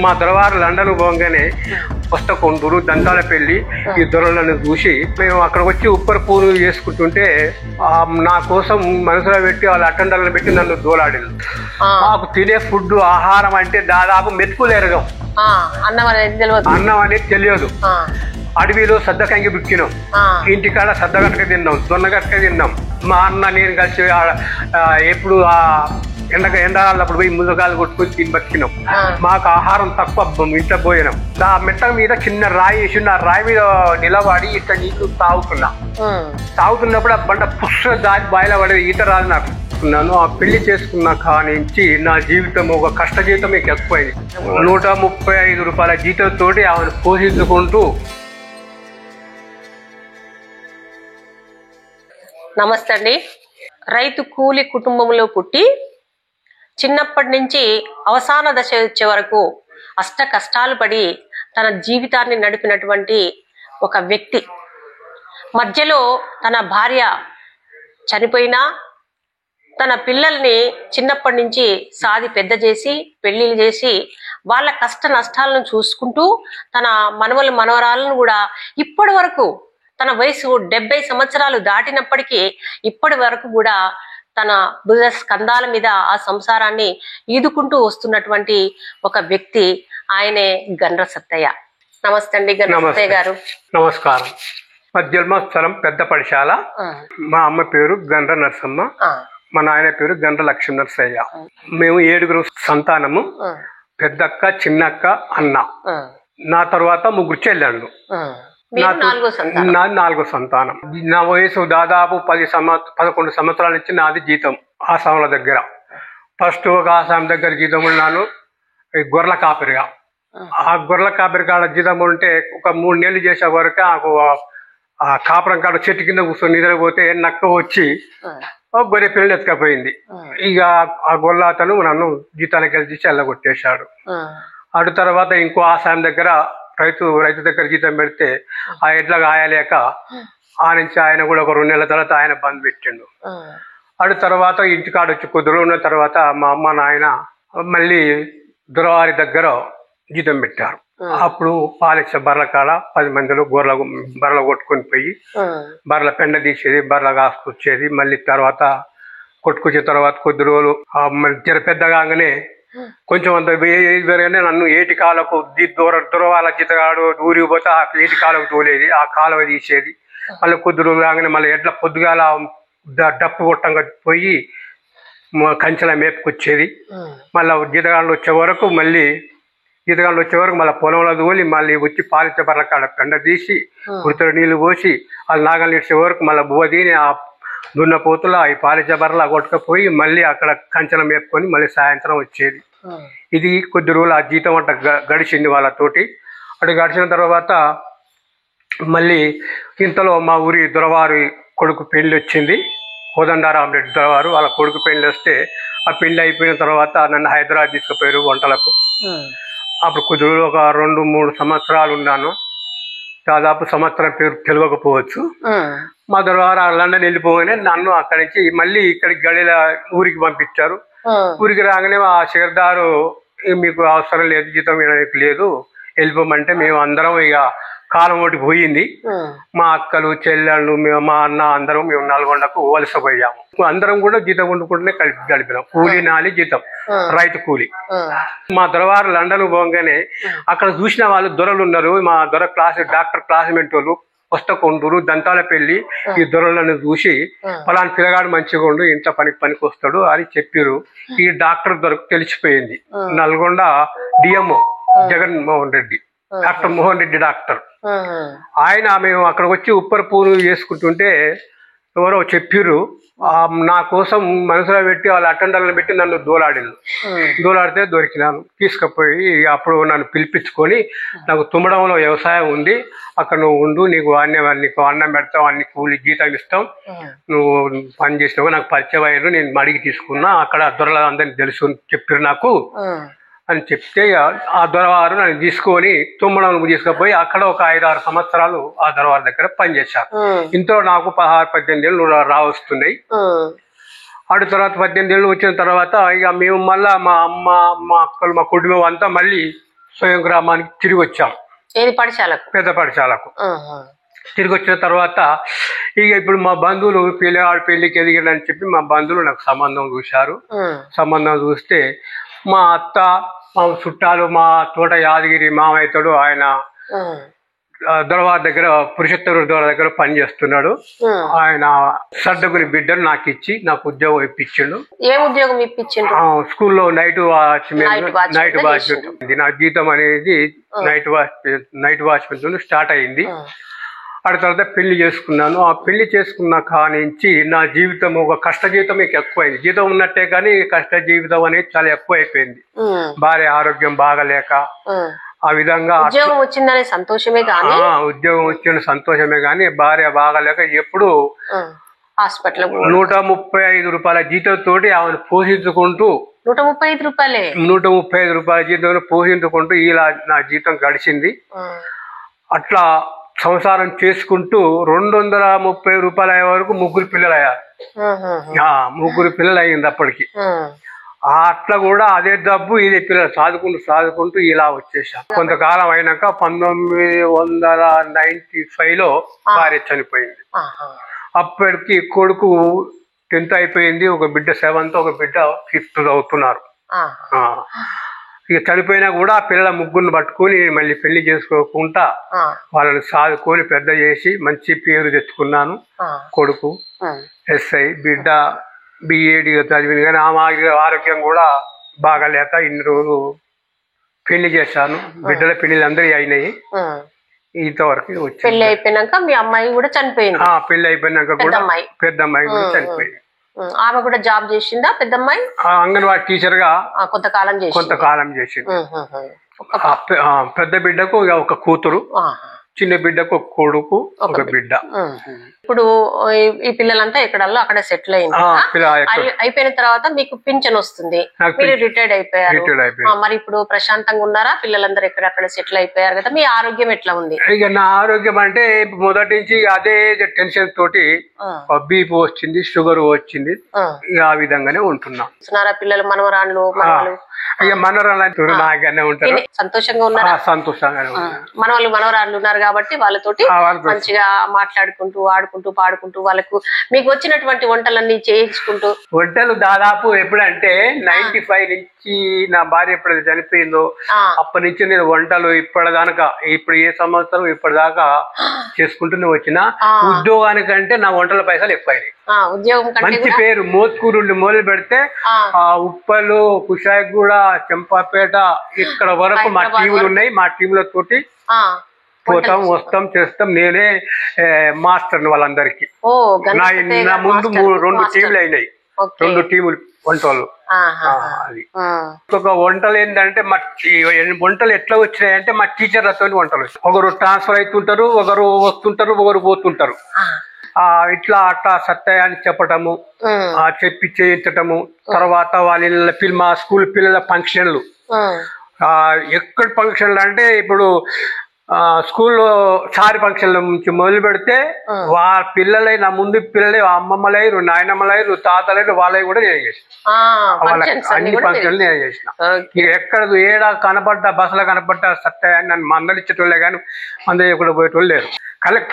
మా దొరవారు లండన్ పోగానే పుస్తకొండూరు దంతాలపల్లి ఈ దొరలను చూసి మేము అక్కడికి వచ్చి ఉప్పర పూలు చేసుకుంటుంటే నా కోసం మనసులో పెట్టి వాళ్ళ అటెండర్లను పెట్టి నన్ను దోలాడింది. మాకు తినే ఫుడ్ ఆహారం అంటే దాదాపు మెతుకులేరగం, అన్నం అనేది తెలియదు. అడవిలో సద్దకంగి బుక్కినాం, ఇంటికాడ సద్దగట్టక తిన్నాం, దొన్నగట్టక తిన్నాం. మా అన్న నేను కలిసి ఎప్పుడు ఎండాలప్పుడు పోయి ముద్దగాలు కొట్టుకొని తిని బతికినాం. మాకు ఆహారం తక్కువ, ఇంట్లో పోయినాం. ఆ మెట్ట మీద చిన్న రాయి వేసి ఆ రాయి మీద నిలబడి ఇట్లా నీళ్లు తాగుతున్నప్పుడు ఆ బండ పుష్ట దారి బాయిలో పడేది. ఈత రాదు నాకు. ఆ పెళ్లి చేసుకున్న కానించి నా జీవితం ఒక కష్ట జీవితం ఎక్కువైంది. 135 రూపాయల జీతంతో ఆమెను పోషించుకుంటూ. నమస్తే అండి. రైతు కూలి కుటుంబంలో పుట్టి చిన్నప్పటి నుంచి అవసాన దశ వచ్చే వరకు అష్ట కష్టాలు పడి తన జీవితాన్ని నడిపినటువంటి ఒక వ్యక్తి. మధ్యలో తన భార్య చనిపోయినా తన పిల్లల్ని చిన్నప్పటి నుంచి సాది పెద్ద చేసి పెళ్లిళ్ళు చేసి వాళ్ళ కష్ట నష్టాలను చూసుకుంటూ తన మనవరాలను కూడా ఇప్పటి వరకు తన వయసు 70 సంవత్సరాలు దాటినప్పటికీ ఇప్పటి వరకు కూడా తన భుజ స్కంధాల మీద ఆ సంసారాన్ని ఈదుకుంటూ వస్తున్నటువంటి ఒక వ్యక్తి ఆయనే గండ్ర సత్తయ్య. నమస్తే అండి గండ్ర సత్తయ్య గారు. నమస్కారం. మా జన్మస్థలం పెద్ద పడిశాల. మా అమ్మ పేరు గండ్ర నరసమ్మ, మా నాయన పేరు గండ్ర లక్ష్మీ నరసయ్య. మేము 7 సంతానము. పెద్దక్క, చిన్నక్క, అన్న. నా తర్వాత 3 చెల్లెళ్ళు. నాది 4వ సంతానం. నా వయసు దాదాపు 11 సంవత్సరాల నుంచి నాది జీతం ఆసాముల దగ్గర. ఫస్ట్ ఒక ఆసాం దగ్గర జీతం ఉన్నాను, గొర్రెల కాపరిగా. ఆ గొర్రెల కాపరి కాడ జీతం ఉంటే ఒక 3 నెలలు చేసే వరకు నాకు ఆ కాపురం కాడ చెట్టు కింద కూర్చొని నిద్రపోతే నక్క వచ్చి గొర్రె పిల్లలు ఎత్తుకపోయింది. ఇక ఆ గొర్రె అతను నన్ను జీతానికి వెళ్ళి తీసి వెళ్ళగొట్టేశాడు. అటు తర్వాత ఇంకో ఆసాం దగ్గర రైతు దగ్గర జీతం పెడితే ఆ ఎడ్లకు ఆయలేక ఆ నుంచి ఆయన కూడా ఒక 2 నెలల తర్వాత ఆయన బంద్ పెట్టిండు. అటు తర్వాత ఇంటికాడ వచ్చి కొద్ది ఉన్న తర్వాత మా అమ్మ నాయన మళ్ళీ దొరవారి దగ్గర జీతం పెట్టారు. అప్పుడు పాలిచ్చే బర్రెల కాడ 10 మందిలో బర్రెలు కొట్టుకొని పోయి బర్రెల పెండ తీసేది, బర్రెల కాసుకొచ్చేది. మళ్ళీ తర్వాత కొట్టుకొచ్చిన తర్వాత కొద్ది రోజులు మళ్ళీ జర పెద్దగానే కొంచెం అంత వేరుగానే నన్ను ఏటి కాలకు దూరవాళ్ళ జీతగాడు ఊరికి పోతే ఆ ఏటి కాలకు తోలేది, ఆ కాలువ తీసేది. మళ్ళీ కొద్ది రోజులు కాగానే మళ్ళీ ఎట్లా పొద్దుగాల డప్పు కొట్టంగా పోయి కంచెల మేపుకొచ్చేది. మళ్ళీ జీతగాళ్ళు వచ్చే వరకు మళ్ళీ పొలంలో తోలి మళ్ళీ వచ్చి పాలిచ్చే బర్రెల కాడ పెండ తీసి కుర్తలు నీళ్లు పోసి వాళ్ళు నాగలు ఇచ్చే వరకు మళ్ళీ బువ్వ తిని ఆ దున్నపోతుల ఈ పాలిచ్చే బర్రెలు కొట్టుకపోయి మళ్ళీ అక్కడ కంచెల మేపుకొని మళ్ళీ సాయంత్రం వచ్చేది. ఇది కొద్ది రోజులు ఆ జీతం అంట గడిచింది వాళ్ళతోటి. అటు గడిచిన తర్వాత మళ్ళీ ఇంతలో మా ఊరి దొరవారి కొడుకు పెళ్లి వచ్చింది. కోదండారామరెడ్డి దొరవారు వాళ్ళ కొడుకు పెళ్లి వస్తే ఆ పెళ్లి అయిపోయిన తర్వాత నన్ను హైదరాబాద్ తీసుకుపోయారు వంటలకు. అప్పుడు కొద్ది రోజులు ఒక 2-3 సంవత్సరాలు ఉన్నాను. దాదాపు సంవత్సరం పేరు తెలియకపోవచ్చు. మా దొరవారు లండన్ వెళ్ళిపోగానే నన్ను అక్కడి నుంచి మళ్ళీ ఇక్కడికి గడిల ఊరికి పంపించారు. ఊరికి రాగానే ఆ షేర్దారు మీకు అవసరం లేదు, జీతం లేదు, వెళ్ళిపోమంటే మేము అందరం ఇక కాలం ఒకటి పోయింది. మా అక్కలు చెల్లెళ్ళు మా అన్న అందరం మేము నల్గొండకు వలసపోయాము. అందరం కూడా జీతం వండుకుంటూనే గడిపినాం. కూలీ నాలి జీతం, రైతు కూలి. మా దొరవారు లండన్ పోగానే అక్కడ చూసిన వాళ్ళు దొరలు ఉన్నారు. మా దొర డాక్టర్ క్లాస్మేట్ వాళ్ళు పుస్తకొండూరు దంతాలపల్లి ఈ దొరలను చూసి ఫలానా పిల్లగాడు మంచిగా ఉండు, ఇంట్లో పనికి వస్తాడు అని చెప్పారు. ఈ డాక్టర్ దొరకు తెలిసిపోయింది. Nalgonda DMO Jaganmohan Reddy, doctor Mohan Reddy doctor. ఆయన మేము అక్కడికి వచ్చి ఉప్పర పూలు చేసుకుంటుంటే ఎవరో చెప్పిర్రు. నా కోసం మనసులో పెట్టి వాళ్ళ అటెండర్లను పెట్టి నన్ను దోలాడితే దొరికినాను. తీసుకుపోయి అప్పుడు నన్ను పిలిపించుకొని నాకు తుమ్మడంలో వ్యవసాయం ఉంది, అక్కడ నువ్వు ఉండు, నీకు అన్నం పెడతావు, అన్ని కూలి జీతం ఇస్తాం, నువ్వు పని చేసినావు, నాకు పరిచయం అయ్యారు, నేను అడిగి తీసుకున్నా, అక్కడ దొరల అందరినీ తెలుసు చెప్పారు నాకు అని చెప్తే ఆ దొరవారు నన్ను తీసుకొని తుమ్మడం తీసుకుపోయి అక్కడ ఒక 5-6 సంవత్సరాలు ఆ దొరవారి దగ్గర పనిచేశాను. ఇంట్లో నాకు 16-18 ఏళ్ళు రావస్తున్నాయి. ఆడు తర్వాత 18 ఏళ్ళు వచ్చిన తర్వాత ఇక మేము మళ్ళా మా అమ్మ మా అక్కలు మా కుటుంబం అంతా మళ్ళీ స్వయం గ్రామానికి తిరిగి వచ్చాం. ఏది పాఠశాలకు? పెద్ద పాఠశాలకు తిరిగి వచ్చిన తర్వాత ఇక ఇప్పుడు మా బంధువులు పిల్లవాడు పెళ్లికి ఎదిగాడని చెప్పి మా బంధువులు నాకు సంబంధం చూశారు. సంబంధం చూస్తే మా అత్త మా చుట్టాలు మా తోట యాదగిరి మామయ్యతోడు ఆయన దొరవారి దగ్గర పురుషోత్తమ దొర దగ్గర పని చేస్తున్నాడు. ఆయన సర్దగుని బిడ్డను నాకు ఇచ్చి నాకు ఉద్యోగం ఇప్పించిండు. ఏ ఉద్యోగం ఇప్పించిండు? స్కూల్లో నైట్ వాచ్మెన్. నా జీతం అనేది నైట్ వాచ్మెన్ స్టార్ట్ అయింది. ఆ తర్వాత పెళ్లి చేసుకున్నాను. ఆ పెళ్లి చేసుకున్న కానించి నా జీవితం ఒక కష్ట జీవితం ఎక్కువైంది. జీతం ఉన్నట్టే కానీ కష్ట జీవితం అనేది చాలా ఎక్కువ అయిపోయింది. భార్య ఆరోగ్యం బాగలేక ఆ విధంగా ఉద్యోగం వచ్చిందనే సంతోషమే కానీ ఉద్యోగం వచ్చిన సంతోషమే కానీ భార్య బాగలేక ఎప్పుడు హాస్పిటల్ 135 రూపాయల జీతంతో ఆమెను పోషించుకుంటూ 135 రూపాయలే 135 రూపాయల జీతంలో పోషించుకుంటూ ఇలా నా జీతం గడిచింది. అట్లా సంసారం చేసుకుంటూ 230 రూపాయలు అయ్యే వరకు 3 పిల్లలు అయ్యారు. 3 పిల్లలు అయ్యింది అప్పటికి. అట్లా కూడా అదే డబ్బు ఇదే పిల్లలు సాదుకుంటూ ఇలా వచ్చేసాం. కొంతకాలం అయినాక 1995లో భార్య చనిపోయింది. అప్పటికి కొడుకు 10th అయిపోయింది, ఒక బిడ్డ 7th, ఒక బిడ్డ 5th చదువుతున్నారు. ఇక చనిపోయినా కూడా పిల్లల ముగ్గురిని పట్టుకుని మళ్ళీ పెళ్లి చేసుకోకుండా వాళ్ళని సాదుకొని పెద్ద చేసి మంచి పేరు తెచ్చుకున్నాను. కొడుకు SI, బిడ్డ BEd చదివింది. కానీ ఆరోగ్యం కూడా బాగాలేక ఇన్ని రోజులు పెళ్లి చేశాను. బిడ్డల పెళ్లిళ్ళు అందరూ అయినాయి. ఇంతవరకు వచ్చి పెళ్లి అయిపోయినాక మీ అమ్మాయి కూడా చనిపోయింది. పెళ్లి అయిపోయినాక కూడా పెద్ద అమ్మాయి కూడా చనిపోయింది. ఆమె కూడా జాబ్ చేసిందా పెద్దమ్మాయి? అంగన్వాడీ టీచర్ గా కొంతకాలం చేసింది. పెద్ద బిడ్డకు ఒక కూతురు, చిన్న బిడ్డకు ఒక కొడుకు, ఒక బిడ్డ. ఇప్పుడు ఈ పిల్లలంతా ఎక్కడల్లా అక్కడ సెటిల్ అయింది. అయిపోయిన తర్వాత మీకు పింఛన్ వస్తుంది, మీరు రిటైర్డ్ అయిపోయారు. మరి ఇప్పుడు ప్రశాంతంగా ఉన్నారా? పిల్లలందరూ ఎక్కడక్కడ సెటిల్ అయిపోయారు కదా, మీ ఆరోగ్యం ఎట్లా ఉంది? ఇక నా ఆరోగ్యం అంటే మొదటి నుంచి అదే టెన్షన్ తోటి బీపీ వచ్చింది, షుగర్ వచ్చింది. ఇక ఆ విధంగానే ఉంటున్నాం. పిల్లలు మనవరాళ్ళు మనవాళ్ళు ఇక మనవరాళ్ళు నాగానే ఉంటారు. సంతోషంగా ఉన్నారా? సంతోషంగానే మనవాళ్ళు మనవరాళ్ళు ఉన్నారు కాబట్టి వాళ్ళతోటి మంచిగా మాట్లాడుకుంటూ ఆడుకుంటూ పాడుకుంటూ వాళ్ళకు మీకు వచ్చినటువంటి వంటలన్నీ చేయించుకుంటూ. వంటలు దాదాపు ఎప్పుడంటే 95 నుంచి నా భార్య ఎప్పుడైతే చనిపోయిందో అప్పటి నుంచి నేను వంటలు ఇప్పటిదాకా ఇప్పుడు ఏ సంవత్సరం ఇప్పటిదాకా చేసుకుంటూనే వచ్చిన. ఉద్యోగానికంటే నా వంటల పైసలు ఎక్కువైనాయి. ఉద్యోగం మంచి పేరు మోత్కూరు మొదలు పెడితే ఉప్పలు, కుషాయిగూడ, చెంపాపేట ఇక్కడ వరకు మా టీములు ఉన్నాయి. మా టీముల తోటి పోతాం, వస్తాం, చేస్తాం. నేనే మాస్టర్ వాళ్ళందరికి. నా ముందు 2 టీములు అయినాయి, 2 టీములు వంటలు. అది ఒక వంటలు ఏంటంటే మా వంటలు ఎట్లా వచ్చినాయంటే మా టీచర్లతో వంటలు. ఒకరు ట్రాన్స్ఫర్ అవుతుంటారు, ఒకరు వస్తుంటారు, ఒకరు పోతుంటారు. ఇట్లా అట్లా సత్యాన్ని చెప్పటము, చెప్పి చేయించటము. తర్వాత వాళ్ళ మా స్కూల్ పిల్లల ఫంక్షన్లు, ఎక్కడ ఫంక్షన్లు అంటే ఇప్పుడు స్కూల్లో సారి ఫంక్షన్ల నుంచి మొదలు పెడితే వాళ్ళ పిల్లలై నా ముందు పిల్లలై అమ్మమ్మలైరు, నాయనమ్మలైరు, తాతలైరు, వాళ్ళవి కూడా నేను చేసిన. అన్ని ఫంక్షన్లు నేను చేసిన. ఎక్కడ ఏడా కనపడ్డా బస్సులో కనపడ్డా సత్యాన్ని నన్ను మందలిచ్చేటోళ్ళే కానీ మందలియకుండా పోయేటోళ్ళు లేరు.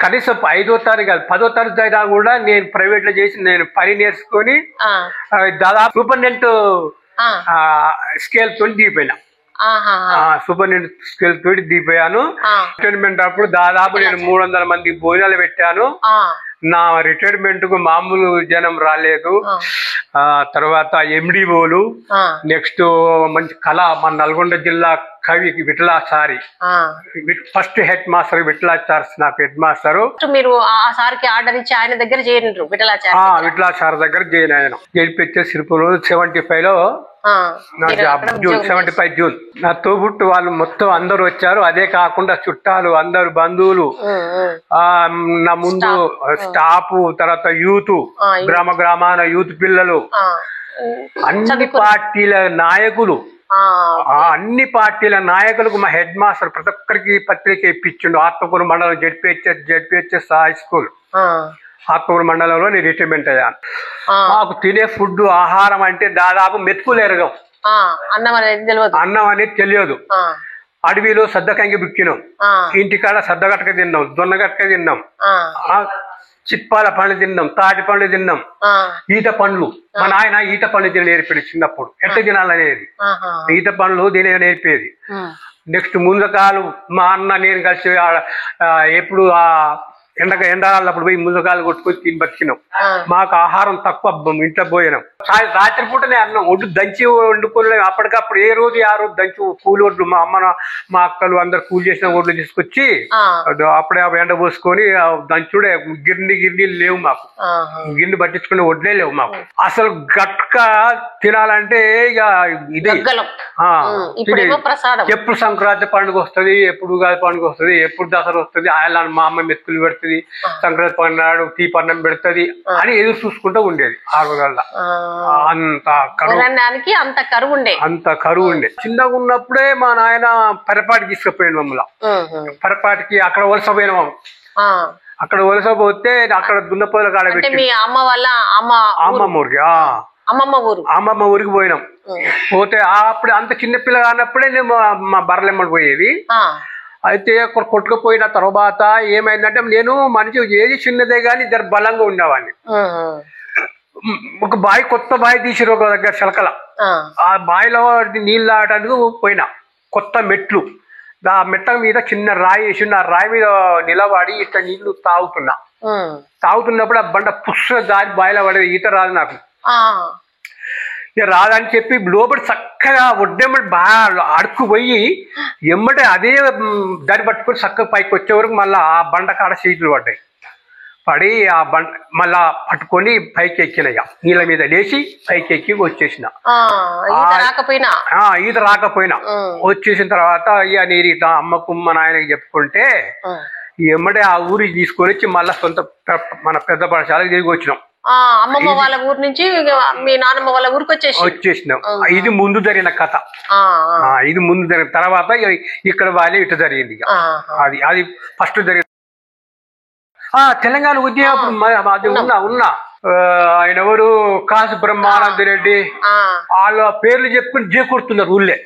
కనీసం 5వ తారీఖు కాదు 10వ తారీఖు అయినా కూడా నేను ప్రైవేట్ లో చేసి నేను పని నేర్చుకొని దాదాపు సూపరింటెండెంట్ స్కేల్ తోటి దిగిపోయినా. సూపరింటెండెంట్ స్కేల్ తోటి దిగిపోయాను. రిటైర్మెంట్ అప్పుడు దాదాపు నేను 300 మంది భోజనాలు పెట్టాను. నా రిటైర్మెంట్ కు మామూలు జనం రాలేదు. తర్వాత MDOలు, నెక్స్ట్ మంచి కళ మన నల్గొండ జిల్లా కవి Vithalachari, first head master Vithalachari నాకు హెడ్ మాస్టర్. మీరు ఆ సార్కి ఆర్డర్ ఇచ్చి ఆయన దగ్గర చేరినారు? విఠలాచారి దగ్గర చేరిన ఆయన గెలిపించే సిరుపులు 75లో నా జాబ్ 75 జూన్. నా తోబుట్టు వాళ్ళు మొత్తం అందరు వచ్చారు. అదే కాకుండా చుట్టాలు అందరు, బంధువులు, నా ముందు స్టాఫ్, తర్వాత యూత్, గ్రామాన యూత్ పిల్లలు, అన్ని పార్టీల నాయకులు, అన్ని పార్టీల నాయకులకు మా హెడ్ మాస్టర్ ప్రతి ఒక్కరికి పత్రిక ఇప్పించిండు. ఆత్మకూరు మండలం జెడ్పీహెచ్ఎస్ హై స్కూల్ ఆత్మూరు మండలంలో నేను రిటైర్మెంట్ అయ్యాను. మాకు తినే ఫుడ్ ఆహారం అంటే దాదాపు మెతుకులు ఎరగం. అన్నం అనేది తెలియదు. అన్నం అనేది తెలియదు. అడవిలో సద్దకంగి బిక్కినాం, ఇంటికాడ సద్దగట్టక తిన్నాం, దొన్నగట్టక తిన్నాం, చిప్పాల పండ్లు తిన్నాం, తాటి పండ్లు తిన్నాం, ఈత పండ్లు. మా నాయన ఈత పండ్లు తిని నేర్పేది చిన్నప్పుడు, ఎట్ట తినాలనేది. ఈత పండ్లు తినే నేర్పేది. నెక్స్ట్ ముందకాలు మా అన్న నేను కలిసి ఎప్పుడు ఎండాలప్పుడు పోయి ముందకాలు కొట్టుకొని తిని బతికినాం. మాకు ఆహారం తక్కువ, ఇంట్లో పోయినాం. రాత్రిపూటనే అన్నం ఒడ్డు దంచి వండుకొని అప్పటికప్పుడు ఏ రోజు ఆ రోజు దంచి కూలి ఒడ్లు మా అమ్మ మా అక్కలు అందరు కూలి చేసిన ఒడ్లు తీసుకొచ్చి అప్పుడే ఎండ పోసుకొని దంచుడే. గిర్ని లేవు మాకు, గిన్నె పట్టించుకునే వడ్లే లేవు మాకు. అసలు గట్క తినాలంటే ఇక ఇది ఎప్పుడు సంక్రాంతి పండుగ వస్తుంది, ఎప్పుడు ఉగాది పండుగ వస్తుంది, ఎప్పుడు దసరా వస్తుంది, ఆయన మా అమ్మ మెతుకులు పెడుతుంది, సంక్రాంతి పండుగ టీ పన్నం పెడుతుంది అని ఎదురు చూసుకుంటూ ఉండేది. ఆ రోజుల్లో అంత కరువు ఉండే. చిన్నగా ఉన్నప్పుడే మా నాయన పరపాటికి తీసుకుపోయాడు మమ్మల్ని. పరపాటికి అక్కడ వలస పోయినాం. అక్కడ వలస పోతే అక్కడ దున్నపోల కాడ పెట్టి అమ్మమ్మ ఊరికి పోయినాం. పోతే అప్పుడు అంత చిన్న పిల్ల అన్నప్పుడే నేను మా బర్రెలెమ్మడి పోయేది. అయితే అక్కడ కొట్టుకుపోయిన తర్వాత ఏమైందంటే నేను మనిషి ఏది చిన్నదే గాని ఇద్దరు బలంగా ఉండేవాడిని. ఒక బావి, కొత్త బావి తీసిరు ఒక దగ్గర చిలకల. ఆ బావిలో నీళ్ళు తాగడానికి పోయినా. కొత్త మెట్లు, ఆ మెట్ట మీద చిన్న రాయి వేసి ఆ రాయి మీద నిలబడి ఇట్లా నీళ్లు తాగుతున్నప్పుడు ఆ బండ పుష్ణ దారి బావిలో పడేది. ఈత రాదు నాకు, ఇక రాదని చెప్పి లోపలి చక్కగా ఒడ్డెమ్మడి బాగా అడుక్కుపోయి ఎమ్మటే అదే దారి పట్టుకొని చక్కగా పైకి వచ్చే వరకు మళ్ళీ ఆ బండ కాడ సీట్లు పడి ఆ బండ మళ్ళా పట్టుకొని పైకి ఎక్కిన. నీళ్ళ మీద లేచి పైకి ఎక్కి వచ్చేసిన. ఈత రాకపోయినా వచ్చేసిన తర్వాత ఇక నీరు ఇట్లా అమ్మకు మా నాయనకి చెప్పుకుంటే ఎమ్మటే ఆ ఊరికి తీసుకొని వచ్చి మళ్ళా సొంత మన పెద్ద పాఠశాలకు తిరిగి వచ్చినాం. అమ్మమ్మ వాళ్ళ ఊరు నుంచి మీ నాన్నమ్మ వాళ్ళ ఊరికి వచ్చేసినాం. ఇది ముందు జరిగిన కథ. ఇది ముందు జరిగిన తర్వాత ఇక్కడ వాళ్ళే ఇటు జరిగింది. అది ఫస్ట్ జరిగింది. తెలంగాణ ఉద్యమం అది ఉన్నా ఆయన ఎవరు కాసు బ్రహ్మానంద రెడ్డి వాళ్ళ పేర్లు చెప్పుకుని చేకూరుతున్నారు ఊళ్ళే.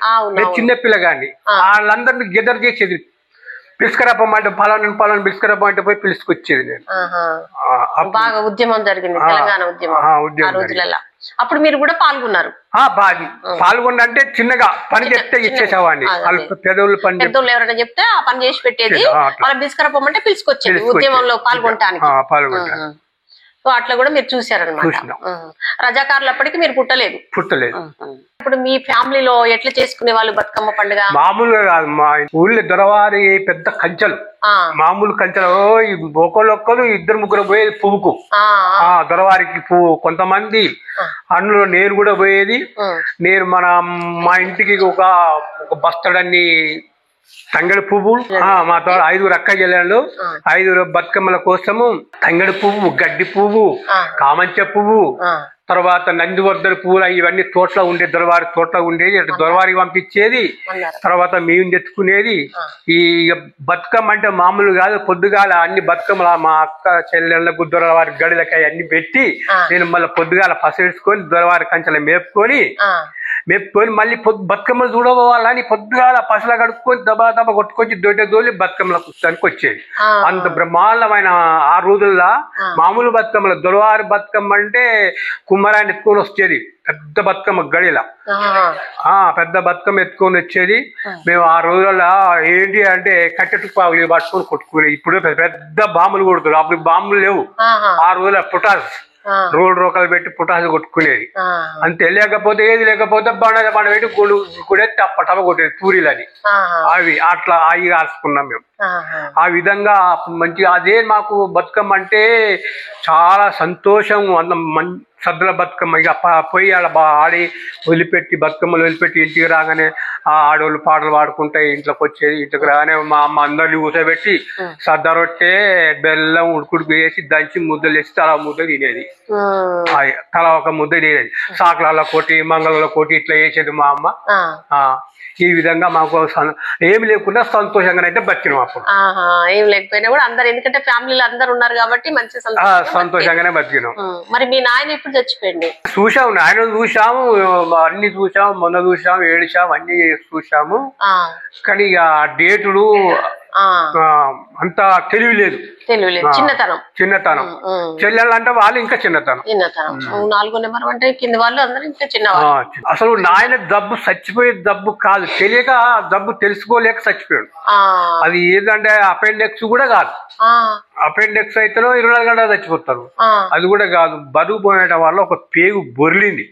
చిన్నపిల్లగాని వాళ్ళందరినీ గెదర్ చేసేది. పిలుచుకురాపమంటే పలానా పిలుచుకురాపమంటే పోయి పిలుచుకొచ్చేది నేను. బాగా ఉద్యమం జరిగింది, తెలంగాణ ఉద్యమం ఆ రోజులలో. అప్పుడు మీరు కూడా పాల్గొన్నారు? పాల్గొన్న అంటే చిన్నగా పని చెప్తే ఇచ్చేసేవాడిని. పెద్దోళ్ళు ఎవరైనా చెప్తే ఆ పని చేసి పెట్టేది. వాళ్ళని తీసుకురాపమంటే పిలుచుకొచ్చేది ఉద్యమంలో పాల్గొనటానికి. అట్లా కూడా మీరు చూసారనమాట. రజాకారులు అప్పటికి మీరు పుట్టలేదు. ఇప్పుడు మీ ఫ్యామిలీలో ఎట్లా చేసుకునే వాళ్ళు బతుకమ్మ పండుగ? మామూలుగా కాదు, మా ఊళ్ళో దొరవారి పెద్ద కంచెలు, మామూలు కంచెలు ఒకళ్ళొక్కరు ఇద్దరు ముగ్గురు పోయేది పువ్వుకు. దొరవారికి పువ్వు కొంతమంది, అందులో నేను కూడా పోయేది. నేను మా ఇంటికి ఒక బస్తడన్ని తంగడి పువ్వు, మా తోట 5 అక్క చెల్లెళ్ళు, 5 బతుకమ్మల కోసము తంగడి పువ్వు, గడ్డి పువ్వు, కామంచె పువ్వు, తర్వాత నందివర్ధన పువ్వులు ఇవన్నీ తోటలో ఉండే దొరవారి తోటలో ఉండేది. దొరవారికి పంపించేది. తర్వాత మేము తెచ్చుకునేది. ఈ బతుకమ్మ అంటే మామూలు కాదు, పొద్దుగాల అన్ని బతుకమ్మలు మా అక్క చెల్లెళ్ళకు దొరవారి గడిలకి అన్ని పెట్టి నేను మళ్ళీ పొద్దుగాల పసెట్టుకొని దొరవారి కంచెలు మేపుకొని మళ్ళీ బతుకమ్మలు చూడబోవాలని పొద్దుగాల పసల కడుక్కొని దబా కొట్టుకొచ్చి దోలి బతుకమ్మల పుస్తకానికి వచ్చేది. అంత బ్రహ్మాండమైన ఆ రోజుల్లో మామూలు బతుకమ్మలు. దొరవారి బతుకమ్మ అంటే కుమ్మరాన్ని ఎత్తుకొని వచ్చేది, పెద్ద బతుకమ్మ గడిల పెద్ద బతుకమ్మ ఎత్తుకొని వచ్చేది. మేము ఆ రోజుల్లో ఏంటి అంటే కట్టెట్టు పావులు పట్టుకొని కొట్టుకునేది. ఇప్పుడు పెద్ద బాంబులు కొడుతున్నారు, అప్పుడు బాంబులు లేవు. ఆ రోజుల్లో పొటాస్ రోకలు పెట్టి పుటాసు కొట్టుకునేది. అంతే. లేకపోతే ఏది లేకపోతే బండ పెట్టి కూడా టప్ప కొట్టేది పూరీలని. అవి అట్లా అవి రాసుకున్నాం మేము. ఆ విధంగా మంచిగా అదే మాకు బతుకమ్మ అంటే చాలా సంతోషం. సద్దుల బతుకమ్మ ఇక పోయి ఆడ ఆడి వదిలిపెట్టి బతుకమ్మలు వదిలిపెట్టి ఇంటికి రాగానే ఆ ఆడవాళ్ళు పాటలు పాడుకుంటే ఇంట్లోకి వచ్చేది. ఇంటికి రాగానే మా అమ్మ అందరినీ కూర్చోబెట్టి సద్ద రొట్టె బెల్లం ఉడుకుడుకు వేసి దంచి ముద్దలు వేసి తలా ముద్ద తినేది. తలా ఒక ముద్ద తినేది. సాకులలో కోటి మంగళంలో కోటి ఇట్లా వేసేది మా అమ్మ. ఈ విధంగా మాకు ఏమి లేకుండా సంతోషంగా అయితే బతికినాం. అప్పుడు ఏం లేకపోయినా కూడా అందరు, ఎందుకంటే ఫ్యామిలీలో అందరు ఉన్నారు కాబట్టి మంచి సంతోషంగానే బతికినాం. మరి మీ నాయన ఎప్పుడు చచ్చిపోయింది? చూసాము, నాయన చూసాము, అన్ని చూసాము, మొన్న చూసాము, ఏడిచాము, అన్ని చూసాము. కానీ ఇక డేటులు అంత తెలివి లేదు, చిన్నతనం. చెల్లెళ్ళంటే వాళ్ళు ఇంకా చిన్నతనం. 4 నెంబర్ అంటే కింద వాళ్ళు అందరూ ఇంకా చిన్నవాళ్ళు. అసలు నాయన జబ్బు చచ్చిపోయే జబ్బు కాదు, తెలియక జబ్బు తెలుసుకోలేక చచ్చిపోయాడు. అది ఏదంటే అపెండిక్స్ కూడా కాదు. అపెండిక్స్ అయితేనో 24 గంటలు చచ్చిపోతారు. అది కూడా కాదు, బరువు పోయడం వల్ల ఒక పేగు బొర్లింది.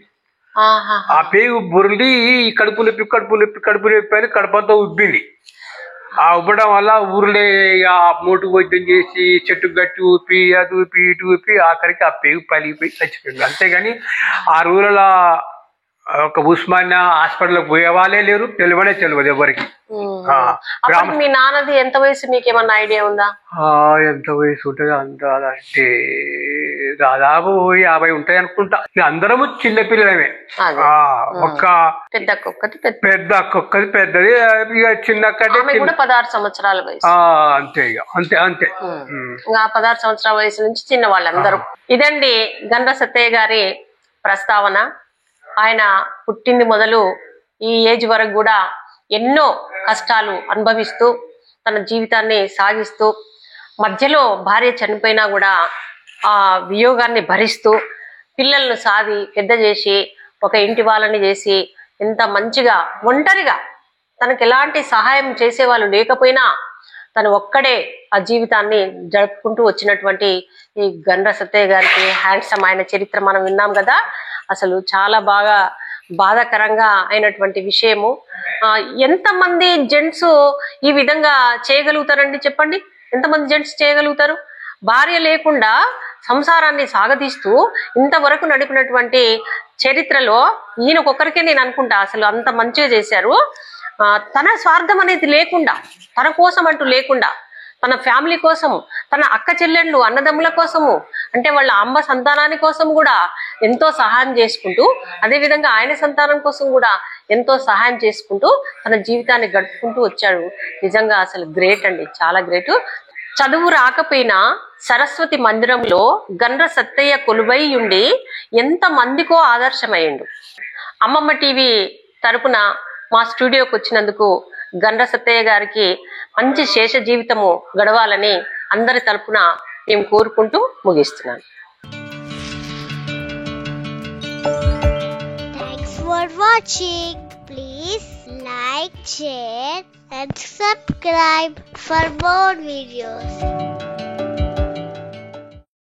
ఆ పేగు బొర్లి కడుపు నొప్పి అని కడుపుతో ఉబ్బింది. ఆ ఉబ్బడం వల్ల ఊర్లే మోటు వైద్యం చేసి చెట్టు గట్టి ఊపి అది ఊపి ఇటు ఊపి ఆఖరికి ఆ పేగు పలిగిపోయి చచ్చిపోయింది. అంతేగాని ఆ ఊళ్ళలో ఒక ఉస్మానియా హాస్పిటల్కి పోయే వాళ్ళే లేరు, తెలియదు ఎవరికి. మీ నాన్నది ఎంత వయసు మీకేమన్నా ఐడియా ఉందా? ఎంత వయసు ఉంటుంది అంత అంటే దాదాపు 50 ఉంటాయి అనుకుంటా. అందరము చిన్న పిల్లలమే. ఒక్క పెద్ద కుక్కది పెద్దది, ఇక చిన్న కంటే 16 సంవత్సరాల వయసు. అంతే ఇక అంతే 16 సంవత్సరాల వయసు నుంచి చిన్న వాళ్ళందరూ. ఇదండి గండ్ర సత్తయ్య గారి ప్రస్తావన. ఆయన పుట్టింది మొదలు ఈ ఏజ్ వరకు కూడా ఎన్నో కష్టాలు అనుభవిస్తూ తన జీవితాన్ని సాగిస్తూ, మధ్యలో భార్య చనిపోయినా కూడా ఆ వియోగాన్ని భరిస్తూ పిల్లలను సాది పెద్ద చేసి ఒక ఇంటి వాళ్ళని చేసి ఎంత మంచిగా ఒంటరిగా తనకు ఎలాంటి సహాయం చేసేవాళ్ళు లేకపోయినా తను ఒక్కడే ఆ జీవితాన్ని జరుపుకుంటూ వచ్చినటువంటి ఈ గండ్ర సత్తయ్య గారికి హ్యాండ్సమ్ ఆయన చరిత్ర మనం విన్నాం కదా. అసలు చాలా బాగా బాధాకరంగా అయినటువంటి విషయము. ఎంతమంది జెంట్స్ ఈ విధంగా చేయగలుగుతారండి చెప్పండి? ఎంతమంది జెంట్స్ చేయగలుగుతారు? భార్య లేకుండా సంసారాన్ని సాగదీస్తూ ఇంతవరకు నడిపినటువంటి చరిత్రలో ఈయనకొక్కరికే నేను అనుకుంటా అసలు అంత మంచిగా చేశారు. తన స్వార్థం అనేది లేకుండా, తన కోసం అంటూ లేకుండా, తన ఫ్యామిలీ కోసము, తన అక్క చెల్లెళ్ళు అన్నదమ్ముల కోసము, అంటే వాళ్ళ అమ్మ సంతానాని కోసం కూడా ఎంతో సహాయం చేసుకుంటూ, అదేవిధంగా ఆయన సంతానం కోసం కూడా ఎంతో సహాయం చేసుకుంటూ తన జీవితాన్ని గడుపుకుంటూ వచ్చాడు. నిజంగా అసలు గ్రేట్ అండి, చాలా గ్రేట్. చదువు రాకపోయినా సరస్వతి మందిరంలో గండ్ర సత్తయ్య కొలువై ఉండి ఎంత మందికో ఆదర్శమయ్యిండు. అమ్మమ్మ టీవీ తరపున మా స్టూడియోకి వచ్చినందుకు గండ్ర సత్తయ్య గారికి మంచి శేష జీవితము గడవాలని అందరి తరపున మేము కోరుకుంటూ ముగిస్తున్నాను. Thanks for watching. Please like, share and subscribe for more videos.